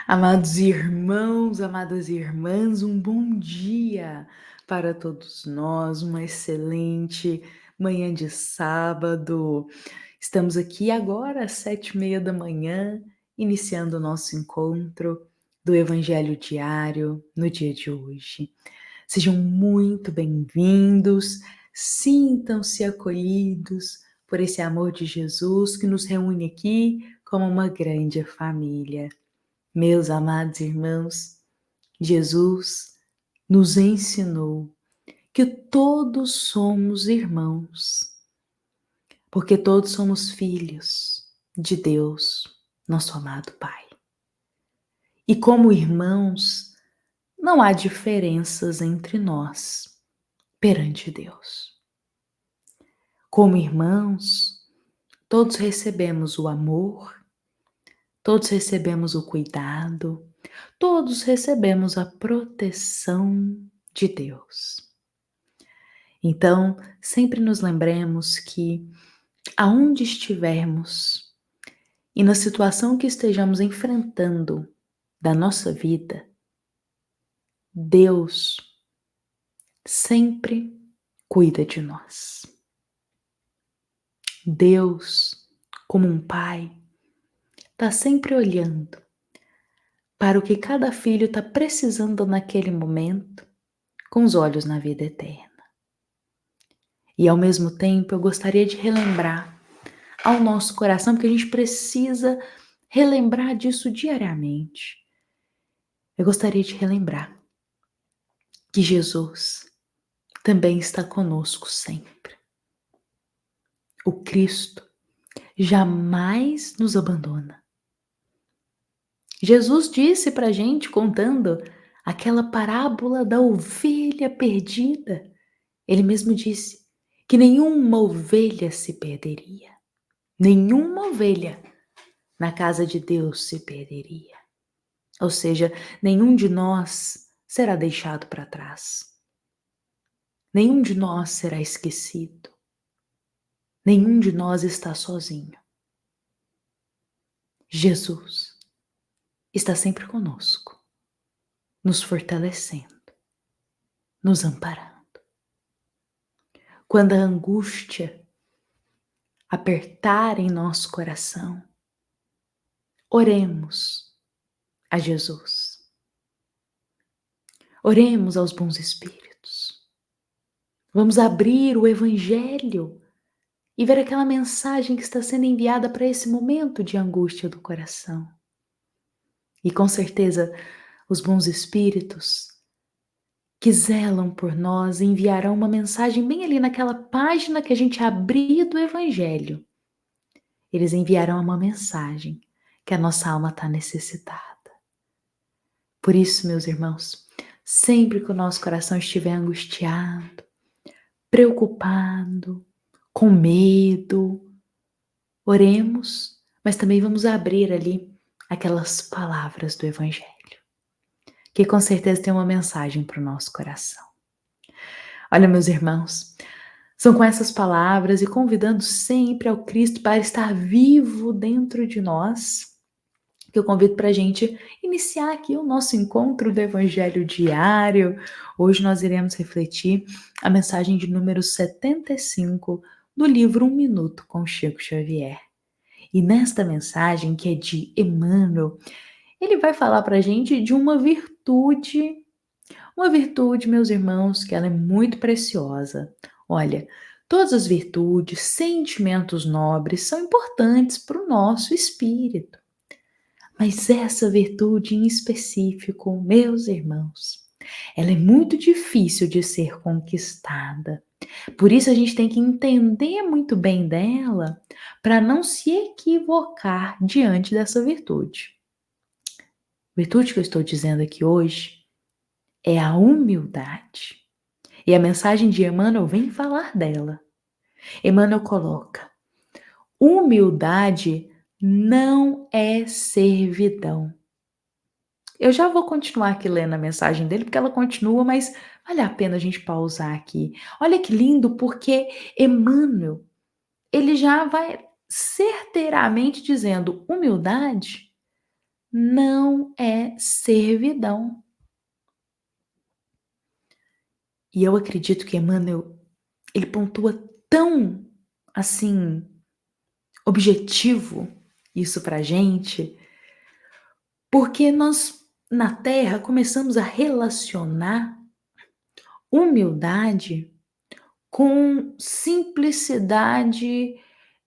Amados irmãos, amadas irmãs, um bom dia para todos nós, uma excelente manhã de sábado. Estamos aqui agora às 7h30 da manhã, iniciando o nosso encontro do Evangelho Diário no dia de hoje. Sejam muito bem-vindos, sintam-se acolhidos por esse amor de Jesus que nos reúne aqui como uma grande família. Meus amados irmãos, Jesus nos ensinou que todos somos irmãos, porque todos somos filhos de Deus, nosso amado Pai. E como irmãos, não há diferenças entre nós perante Deus. Como irmãos, todos recebemos o amor, todos recebemos o cuidado, todos recebemos a proteção de Deus. Então, sempre nos lembremos que aonde estivermos e na situação que estejamos enfrentando da nossa vida, Deus sempre cuida de nós. Deus, como um pai, está sempre olhando para o que cada filho está precisando naquele momento, com os olhos na vida eterna. E ao mesmo tempo eu gostaria de relembrar ao nosso coração, porque a gente precisa relembrar disso diariamente. Eu gostaria de relembrar que Jesus também está conosco sempre. O Cristo jamais nos abandona. Jesus disse para a gente, contando aquela parábola da ovelha perdida, ele mesmo disse que nenhuma ovelha se perderia. Nenhuma ovelha na casa de Deus se perderia. Ou seja, nenhum de nós será deixado para trás. Nenhum de nós será esquecido. Nenhum de nós está sozinho. Jesus está sempre conosco, nos fortalecendo, nos amparando. Quando a angústia apertar em nosso coração, oremos a Jesus. Oremos aos bons espíritos. Vamos abrir o Evangelho e ver aquela mensagem que está sendo enviada para esse momento de angústia do coração. E com certeza, os bons espíritos que zelam por nós enviarão uma mensagem bem ali naquela página que a gente abrir do Evangelho. Eles enviarão uma mensagem que a nossa alma está necessitada. Por isso, meus irmãos, sempre que o nosso coração estiver angustiado, preocupado, com medo, oremos, mas também vamos abrir ali aquelas palavras do Evangelho, que com certeza tem uma mensagem para o nosso coração. Olha, meus irmãos, são com essas palavras e convidando sempre ao Cristo para estar vivo dentro de nós, que eu convido para a gente iniciar aqui o nosso encontro do Evangelho diário. Hoje nós iremos refletir a mensagem de número 75 do livro Um Minuto com Chico Xavier. E nesta mensagem, que é de Emmanuel, ele vai falar para a gente de uma virtude, meus irmãos, que ela é muito preciosa. Olha, todas as virtudes, sentimentos nobres são importantes para o nosso espírito. Mas essa virtude em específico, meus irmãos, ela é muito difícil de ser conquistada. Por isso a gente tem que entender muito bem dela para não se equivocar diante dessa virtude. A virtude que eu estou dizendo aqui hoje é a humildade. E a mensagem de Emmanuel vem falar dela. Emmanuel coloca: humildade não é servidão. Eu já vou continuar aqui lendo a mensagem dele, porque ela continua, mas vale a pena a gente pausar aqui. Olha que lindo, porque Emmanuel, ele já vai certeiramente dizendo: humildade não é servidão. E eu acredito que Emmanuel, ele pontua tão, assim, objetivo isso pra gente, porque nós na Terra começamos a relacionar humildade com simplicidade,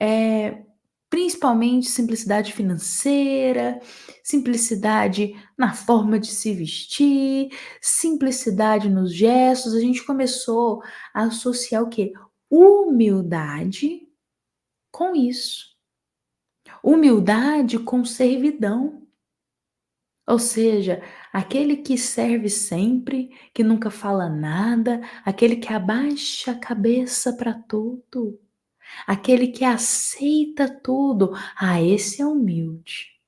eh, principalmente simplicidade financeira, simplicidade na forma de se vestir, simplicidade nos gestos. A gente começou a associar o quê? Humildade com isso. Humildade com servidão. Ou seja, aquele que serve sempre, que nunca fala nada, aquele que abaixa a cabeça para tudo, aquele que aceita tudo. Ah, esse é humilde.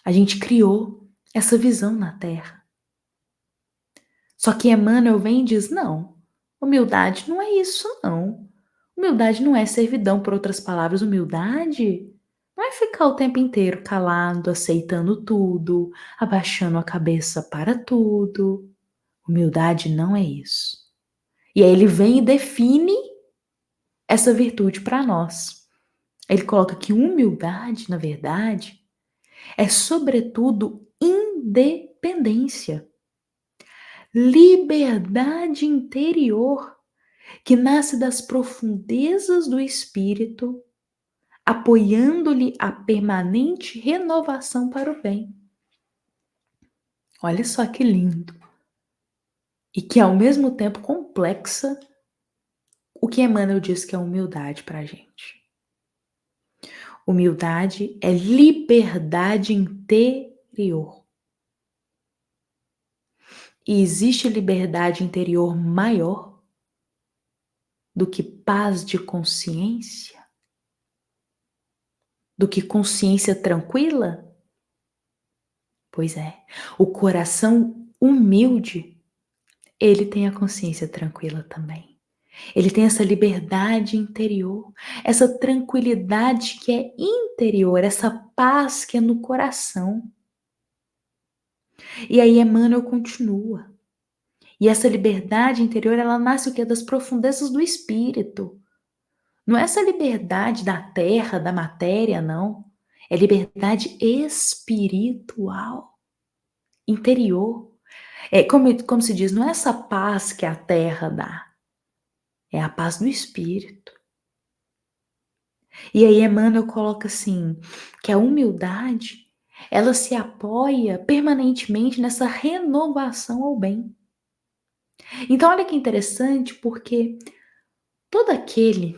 A gente criou essa visão na Terra. Só que Emmanuel vem e diz: não, humildade não é isso, não. Humildade não é servidão, por outras palavras, humildade não é ficar o tempo inteiro calado, aceitando tudo, abaixando a cabeça para tudo. Humildade não é isso. E aí ele vem e define essa virtude para nós. Ele coloca que humildade, na verdade, é sobretudo independência, liberdade interior que nasce das profundezas do espírito, apoiando-lhe a permanente renovação para o bem. Olha só que lindo. E que ao mesmo tempo complexa o que Emmanuel diz que é humildade para a gente. Humildade é liberdade interior. E existe liberdade interior maior do que paz de consciência? Do que consciência tranquila? Pois é, o coração humilde, ele tem a consciência tranquila também. Ele tem essa liberdade interior, essa tranquilidade que é interior, essa paz que é no coração. E aí Emmanuel continua. E essa liberdade interior, ela nasce o quê? Das profundezas do espírito. Não é essa liberdade da terra, da matéria, não. É liberdade espiritual, interior. É como se diz, não é essa paz que a terra dá, é a paz do espírito. E aí Emmanuel coloca assim, que a humildade, ela se apoia permanentemente nessa renovação ao bem. Então olha que interessante, porque todo aquele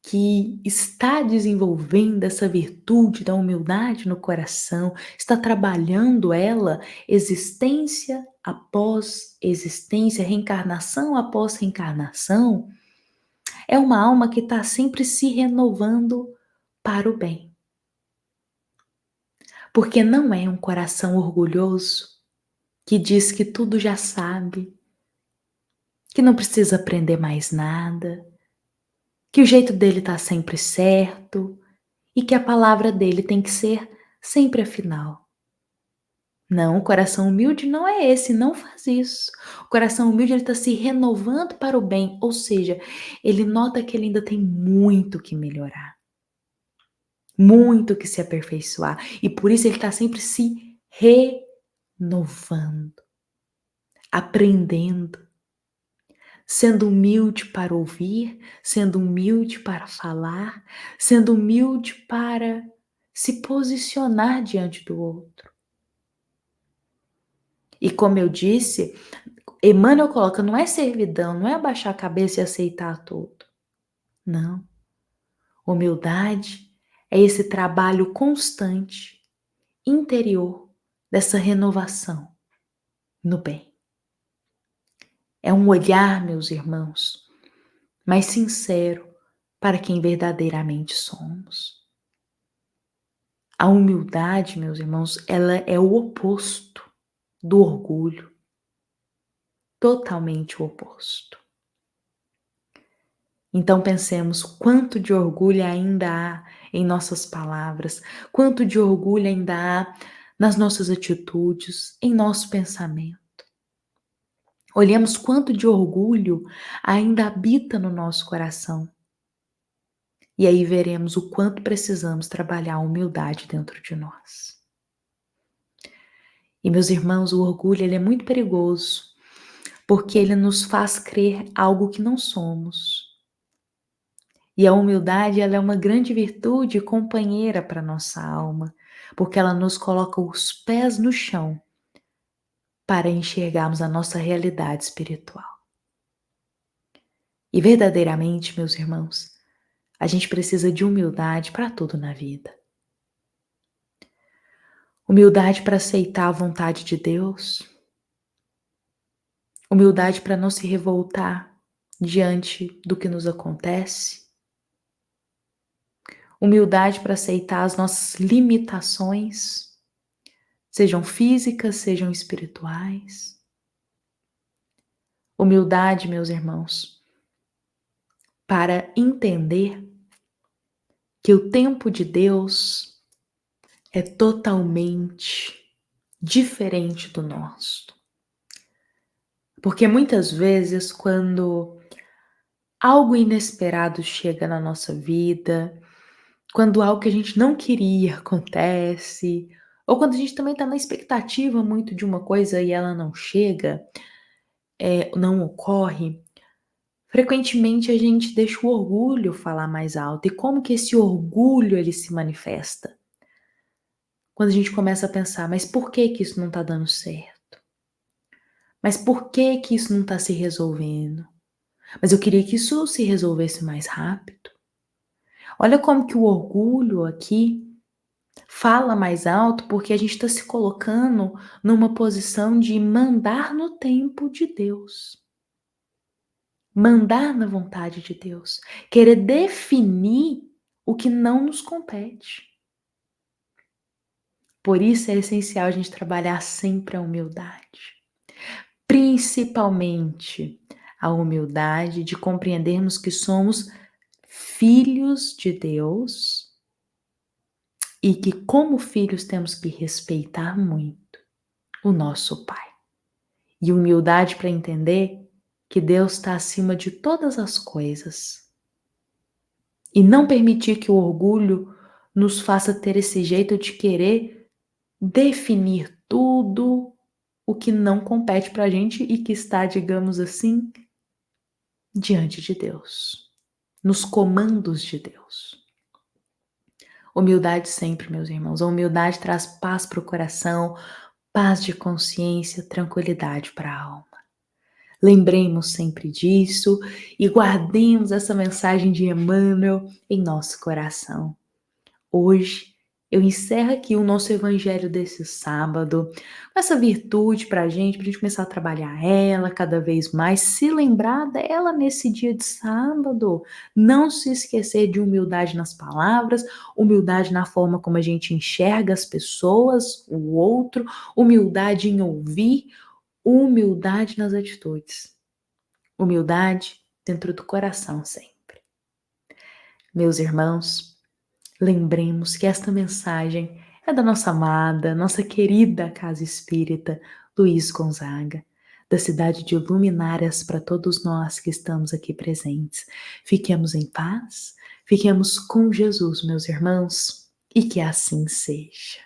que está desenvolvendo essa virtude da humildade no coração, está trabalhando ela existência após existência, reencarnação após reencarnação, é uma alma que está sempre se renovando para o bem. Porque não é um coração orgulhoso que diz que tudo já sabe, que não precisa aprender mais nada, que o jeito dele está sempre certo e que a palavra dele tem que ser sempre a final. Não, o coração humilde não é esse, não faz isso. O coração humilde ele está se renovando para o bem, ou seja, ele nota que ele ainda tem muito que melhorar, muito que se aperfeiçoar, e por isso ele está sempre se renovando, aprendendo, sendo humilde para ouvir, sendo humilde para falar, sendo humilde para se posicionar diante do outro. E como eu disse, Emmanuel coloca, não é servidão, não é abaixar a cabeça e aceitar tudo. Não. Humildade é esse trabalho constante, interior, dessa renovação no bem. É um olhar, meus irmãos, mais sincero para quem verdadeiramente somos. A humildade, meus irmãos, ela é o oposto do orgulho. Totalmente o oposto. Então pensemos quanto de orgulho ainda há em nossas palavras, quanto de orgulho ainda há nas nossas atitudes, em nosso pensamento. Olhemos quanto de orgulho ainda habita no nosso coração. E aí veremos o quanto precisamos trabalhar a humildade dentro de nós. E meus irmãos, o orgulho ele é muito perigoso, porque ele nos faz crer algo que não somos. E a humildade ela é uma grande virtude companheira para nossa alma, porque ela nos coloca os pés no chão para enxergarmos a nossa realidade espiritual. E verdadeiramente, meus irmãos, a gente precisa de humildade para tudo na vida. Humildade para aceitar a vontade de Deus, humildade para não se revoltar diante do que nos acontece, humildade para aceitar as nossas limitações, sejam físicas, sejam espirituais. Humildade, meus irmãos, para entender que o tempo de Deus é totalmente diferente do nosso. Porque muitas vezes, quando algo inesperado chega na nossa vida, quando algo que a gente não queria acontece, ou quando a gente também está na expectativa muito de uma coisa e ela não chega, não ocorre, frequentemente a gente deixa o orgulho falar mais alto. E como que esse orgulho ele se manifesta? Quando a gente começa a pensar, mas por que que isso não está dando certo? Mas por que que isso não está se resolvendo? Mas eu queria que isso se resolvesse mais rápido. Olha como que o orgulho aqui fala mais alto, porque a gente está se colocando numa posição de mandar no tempo de Deus. Mandar na vontade de Deus. Querer definir o que não nos compete. Por isso é essencial a gente trabalhar sempre a humildade. Principalmente a humildade de compreendermos que somos filhos de Deus e que, como filhos, temos que respeitar muito o nosso Pai. E humildade para entender que Deus está acima de todas as coisas. E não permitir que o orgulho nos faça ter esse jeito de querer definir tudo o que não compete para a gente e que está, digamos assim, diante de Deus, nos comandos de Deus. Humildade sempre, meus irmãos. A humildade traz paz para o coração, paz de consciência, tranquilidade para a alma. Lembremos sempre disso e guardemos essa mensagem de Emmanuel em nosso coração. Hoje, eu encerro aqui o nosso evangelho desse sábado, com essa virtude para a gente começar a trabalhar ela cada vez mais, se lembrar dela nesse dia de sábado. Não se esquecer de humildade nas palavras, humildade na forma como a gente enxerga as pessoas, o outro, humildade em ouvir, humildade nas atitudes. Humildade dentro do coração sempre. Meus irmãos, lembremos que esta mensagem é da nossa amada, nossa querida Casa Espírita Luiz Gonzaga, da cidade de Luminárias para todos nós que estamos aqui presentes. Fiquemos em paz, fiquemos com Jesus, meus irmãos, e que assim seja.